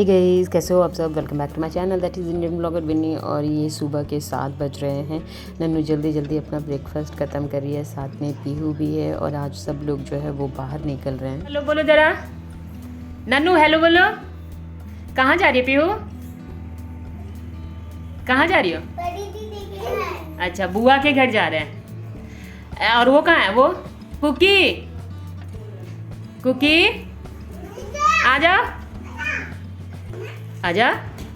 Hey guys, कैसे हो आप सब। Welcome back to my channel that is Indian blogger Vinni. और ये सुबह के 7 बज रहे हैं। नन्नू जल्दी जल्दी अपना ब्रेकफास्ट ख़त्म कर रही है, साथ में पीहू भी है। और आज सब लोग जो है वो बाहर निकल रहे हैं। हेलो बोलो जरा, नन्नू हेलो बोलो। कहाँ जा रही है पीहू? कहाँ जा रही हो? अच्छा, बुआ के घर जा रहे हैं। और वो कहाँ है वो? कुकी, कुकी आ जाओ, आजा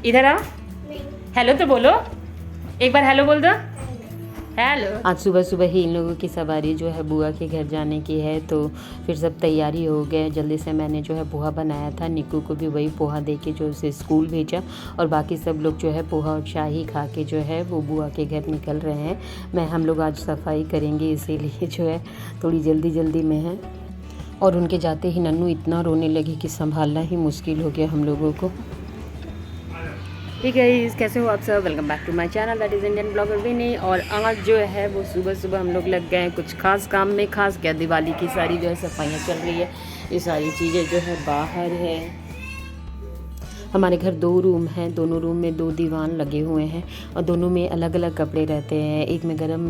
इधर आओ। हेलो तो बोलो, एक बार हेलो बोल दो। हेलो। आज सुबह सुबह ही इन लोगों की सवारी जो है बुआ के घर जाने की है, तो फिर सब तैयारी हो गए। जल्दी से मैंने जो है पोहा बनाया था, निक्कू को भी वही पोहा दे के जो उसे स्कूल भेजा। और बाकी सब लोग जो है पोहा और शाही खा के जो है वो बुआ के घर निकल रहे हैं। हम लोग आज सफाई करेंगे, इसीलिए जो है थोड़ी जल्दी जल्दी में है। और उनके जाते ही नन्नू इतना रोने लगी कि संभालना ही मुश्किल हो गया हम लोगों को। ठीक है, कैसे हो आप सब। Welcome back to my channel that is Indian blogger Vini. और आज जो है वो सुबह सुबह हम लोग लग गए हैं कुछ खास काम में। खास क्या, दिवाली की सारी जो है सफाइयाँ चल रही है। ये सारी चीज़ें जो है बाहर है। हमारे घर 2 रूम हैं, दोनों रूम में 2 दीवान लगे हुए हैं और दोनों में अलग अलग कपड़े रहते हैं। एक में गरम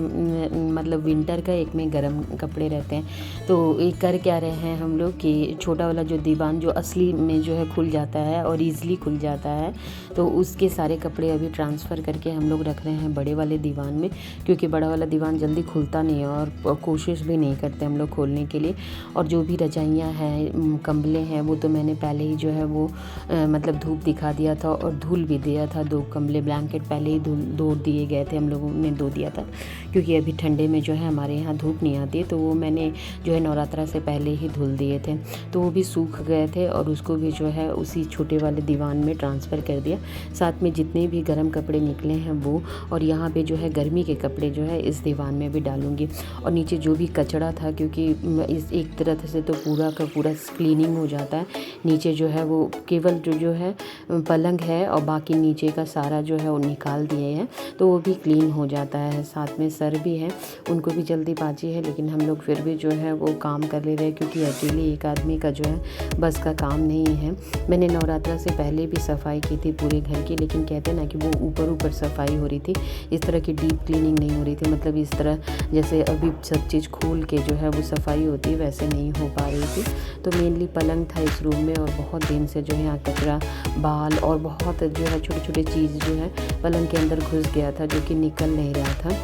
मतलब विंटर का, एक में गरम कपड़े रहते हैं। तो एक कर क्या रहे हैं हम लोग कि छोटा वाला जो दीवान जो असली में जो है खुल जाता है और ईज़िली खुल जाता है, तो उसके सारे कपड़े अभी ट्रांसफ़र करके हम लोग रख रहे हैं बड़े वाले दीवान में। क्योंकि बड़ा वाला दीवान जल्दी खुलता नहीं है और कोशिश भी नहीं करते हम लोग खोलने के लिए। और जो भी रजाइयाँ हैं, कंबले हैं, वो तो मैंने पहले ही जो है वो मतलब धूप दिखा दिया था और धुल भी दिया था। 2 कंबले ब्लैंकेट पहले ही धो दिए गए थे, हम लोगों ने धो दिया था। क्योंकि अभी ठंडे में जो है हमारे यहाँ धूप नहीं आती है, तो वो मैंने जो है नवरात्रा से पहले ही धुल दिए थे। तो वो भी सूख गए थे और उसको भी जो है उसी छोटे वाले दीवान में ट्रांसफ़र कर दिया। साथ में जितने भी गर्म कपड़े निकले हैं वो, और यहाँ पे जो है गर्मी के कपड़े जो है इस दीवान में भी डालूँगी। और नीचे जो भी कचरा था, क्योंकि इस एक तरह से तो पूरा का पूरा क्लीनिंग हो जाता है। नीचे जो है वो केवल जो है पलंग है और बाकी नीचे का सारा जो है वो निकाल दिए हैं, तो वो भी क्लीन हो जाता है। साथ में सर भी हैं, उनको भी जल्दीबाजी है, लेकिन हम लोग फिर भी जो है वो काम कर ले रहे हैं। क्योंकि अकेले एक आदमी का जो है बस का काम नहीं है। मैंने नवरात्रा से पहले भी सफाई की थी पूरे घर की, लेकिन कहते हैं ना कि वो ऊपर ऊपर सफाई हो रही थी, इस तरह की डीप क्लीनिंग नहीं हो रही थी। मतलब इस तरह जैसे अभी सब चीज़ खोल के जो है वो सफाई होती है, वैसे नहीं हो पा रही थी। तो मेनली पलंग था इस रूम में, और बहुत दिन से जो है यहाँ कचरा, बाल और बहुत जो है छोटे छोटे चीज़ जो है पलंग के अंदर घुस गया था, जो कि निकल नहीं रहा था।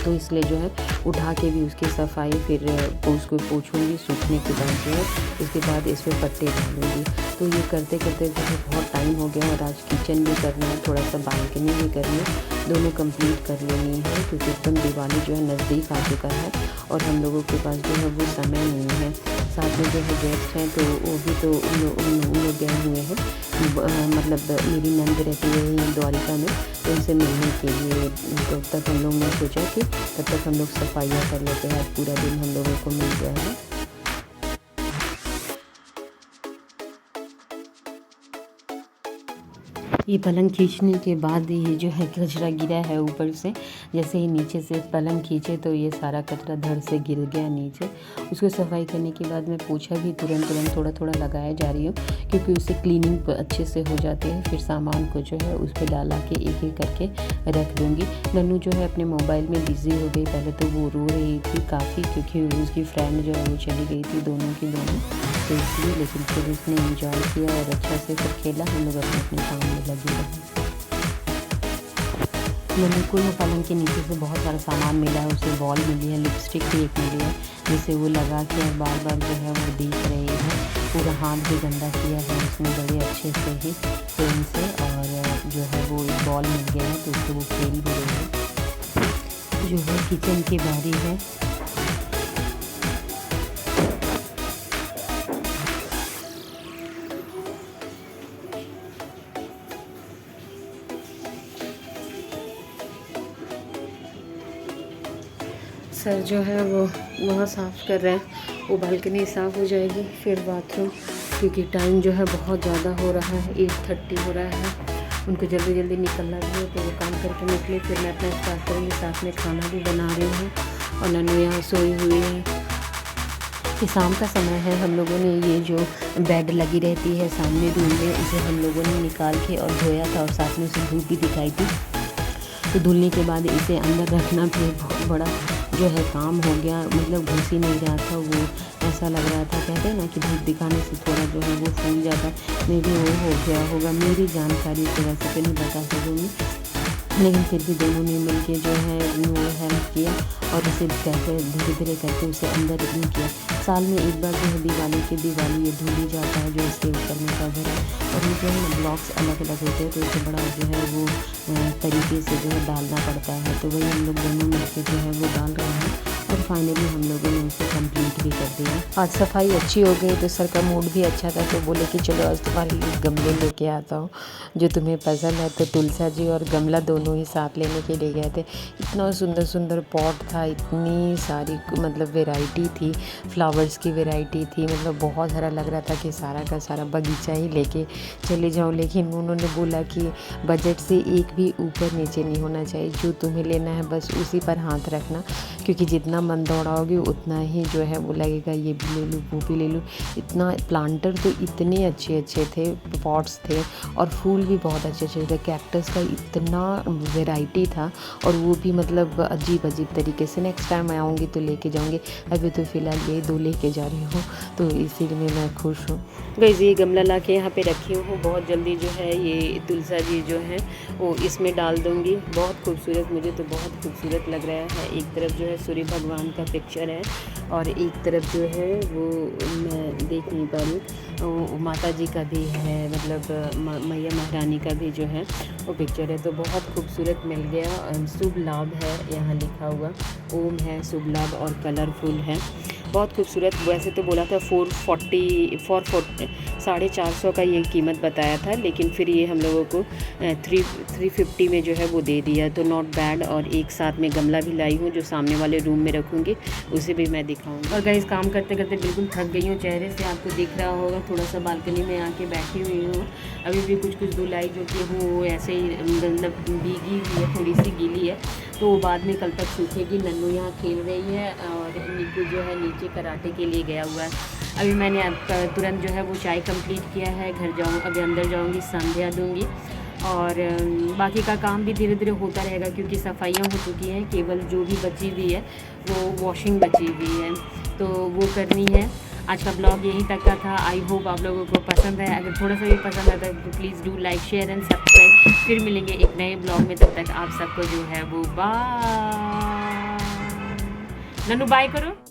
तो इसलिए जो है उठा के भी उसकी सफाई फिर उसको पोंछूंगी, सूखने के बाद जो है उसके बाद इस पर पट्टे डालूंगी। तो ये करते करते जो है बहुत टाइम हो गया। और आज किचन भी करना है, थोड़ा सा बालकनी भी करनी है, दोनों कंप्लीट कर लेनी है। क्योंकि एकदम दिवाली जो है नज़दीक आ चुका है और हम लोगों के पास जो है वो समय नहीं है। साथ में जो है गेस्ट हैं, तो वो भी तो उन लोग गए हुए हैं। मतलब मेरी नंद रहती है द्वारिका में, तो उनसे मिलने के लिए। तो तब हम लोग ने सोचा कि तब तक हम लोग सफाइयाँ कर लेते हैं। आज पूरा दिन हम लोगों को मिल गया है। ये पलंग खींचने के बाद ये जो है कचरा गिरा है ऊपर से। जैसे ही नीचे से पलंग खींचे तो ये सारा कचरा धड़ से गिर गया नीचे। उसको सफाई करने के बाद मैं पोछा भी तुरंत थोड़ा थोड़ा लगाया जा रही हूँ, क्योंकि उससे क्लीनिंग अच्छे से हो जाती है। फिर सामान को जो है उस पर डाला के एक एक करके रख दूँगी। नन्नू जो है अपने मोबाइल में बिज़ी हो गई। पहले तो वो रो रही थी काफ़ी, क्योंकि उसकी फ्रेंड जो है वो चली गई थी, दोनों की दोनों, तो इसलिए। लेकिन फिर उसने इंजॉय किया और अच्छा से फिर खेला। हम लोग अपने अपने काम में लगे रहे। नन्नू को पलंग के नीचे से बहुत सारा सामान मिला है। उसे बॉल मिली है, लिपस्टिक भी एक मिली है, जिसे वो लगा के और बार बार जो है वो देख रही है। पूरा हाथ भी गंदा किया है उसने बड़े अच्छे से ही पेन से। और जो है वो बॉल मिल गया है, तो उससे वो खेल भी रही है। जो है किचन की बारी है। सर जो है वो वहाँ साफ़ कर रहे हैं। वो बालकनी साफ़ हो जाएगी, फिर बाथरूम, क्योंकि टाइम जो है बहुत ज़्यादा हो रहा है, 8:30 हो रहा है। उनको जल्दी जल्दी निकलना भी है, तो वो काम करके निकले। फिर मैं अपना स्टार्ट करूँगी। साथ में खाना भी बना रही हूँ और नन्नू यहाँ सोई हुई है। कि शाम का समय है, हम लोगों ने ये जो बेड लगी रहती है सामने रूम में, उसे हम लोगों ने निकाल के और धोया था और साथ में उसे धूप भी दिखाई थी। तो धुलने के बाद इसे अंदर रखना भी बहुत बड़ा जो है काम हो गया, मतलब घुस ही नहीं रहा था, वो ऐसा लग रहा था, कहते हैं ना कि धूप दिखाने से थोड़ा जो है वो फूल जाता, मे भी वो हो गया होगा, मेरी जानकारी से वैसे तो नहीं बता सकूँगी, लेकिन फिर भी दोनों ने मिलके जो है वो हेल्प किया और उसे कैसे धीरे धीरे करके उसे अंदर नहीं किया। साल में एक बार जो है दिवाली ये धुल ही जाता है जो इसके ऊपर में कवर है, और ये जो है ब्लॉक्स अलग अलग होते हैं, तो इसे बड़ा जो है वो तरीके से जो है डालना पड़ता है। तो वही हम लोग दोनों मिलकर जो है वो डाल रहे हैं और फाइनली हम लोगों ने उसे कंप्लीट भी कर दिया। आज सफाई अच्छी हो गई तो सर का मूड भी अच्छा था, तो बोले कि चलो आज तुम्हारे लिए गमले लेके आता हूँ जो तुम्हें पसंद है। तो तुलसा जी और गमला दोनों ही साथ लेने के लिए गए थे। इतना सुंदर सुंदर पॉट था, इतनी सारी मतलब वैरायटी थी, फ्लावर्स की वैरायटी थी, मतलब बहुत सारा लग रहा था कि सारा का सारा बगीचा ही लेके चले जाऊँ। लेकिन उन्होंने बोला कि बजट से एक भी ऊपर नीचे नहीं होना चाहिए, जो तुम्हें लेना है बस उसी पर हाथ रखना, क्योंकि जितना मन दौड़ाओगे उतना ही जो है वो लगेगा ये भी ले लूँ वो भी ले लूँ। इतना प्लांटर तो इतने अच्छे अच्छे थे, पॉट्स थे और फूल भी बहुत अच्छे अच्छे थे। कैक्टस का इतना वैरायटी था और वो भी मतलब अजीब अजीब तरीके से। नेक्स्ट टाइम मैं आऊँगी तो लेके जाऊँगी, अभी तो फ़िलहाल ये 2 लेके जा रही हूँ, तो इसीलिए मैं खुश हूँ। गाइस ये गमला ला के यहाँ पे रखी हूँ, बहुत जल्दी जो है ये तुलसा जी जो है वो इसमें डाल दूँगी। बहुत खूबसूरत, मुझे तो बहुत खूबसूरत लग रहा है। एक तरफ जो है सूर्य भगवान का पिक्चर है और एक तरफ जो है वो मैं देख नहीं पा रही हूँ, माता जी का भी है, मतलब मैया महारानी का भी जो है वो पिक्चर है। तो बहुत खूबसूरत मिल गया। शुभ लाभ है यहाँ लिखा हुआ, ओम है, शुभ लाभ और कलरफुल है, बहुत खूबसूरत। वैसे तो बोला था 450 का ये कीमत बताया था, लेकिन फिर ये हम लोगों को 350 में जो है वो दे दिया, तो नॉट बैड। और एक साथ में गमला भी लाई हूँ जो सामने वाले रूम में रखूँगी, उसे भी मैं दिखाऊँगी। और गाइस काम करते करते बिल्कुल थक गई हूँ, चेहरे से आपको दिख रहा होगा। थोड़ा सा बालकनी में आके बैठी हुई हूँ, अभी भी कुछ धुलाई जो कि हूँ ऐसे ही मतलब भीगी हुई है, थोड़ी सी गीली है, तो बाद में कल तक सूखेगी। नन्नू यहाँ खेल रही है और निक्कू जो है नीचे कराटे के लिए गया हुआ है। अभी मैंने तुरंत जो है वो चाय कंप्लीट किया है, घर जाऊँ, अभी अंदर जाऊँगी, संध्या दूँगी और बाकी का काम भी धीरे धीरे होता रहेगा, क्योंकि सफाइयाँ हो चुकी हैं, केवल जो भी बची हुई है वो वॉशिंग बची हुई है, तो वो करनी है। आज का ब्लॉग यहीं तक का था। आई होप आप लोगों को पसंद है। अगर थोड़ा सा भी पसंद आता है तो please do like share and subscribe. फिर मिलेंगे एक नए ब्लॉग में, तब तक आप सबको जो है वो बाय। नन्नू बाय करो।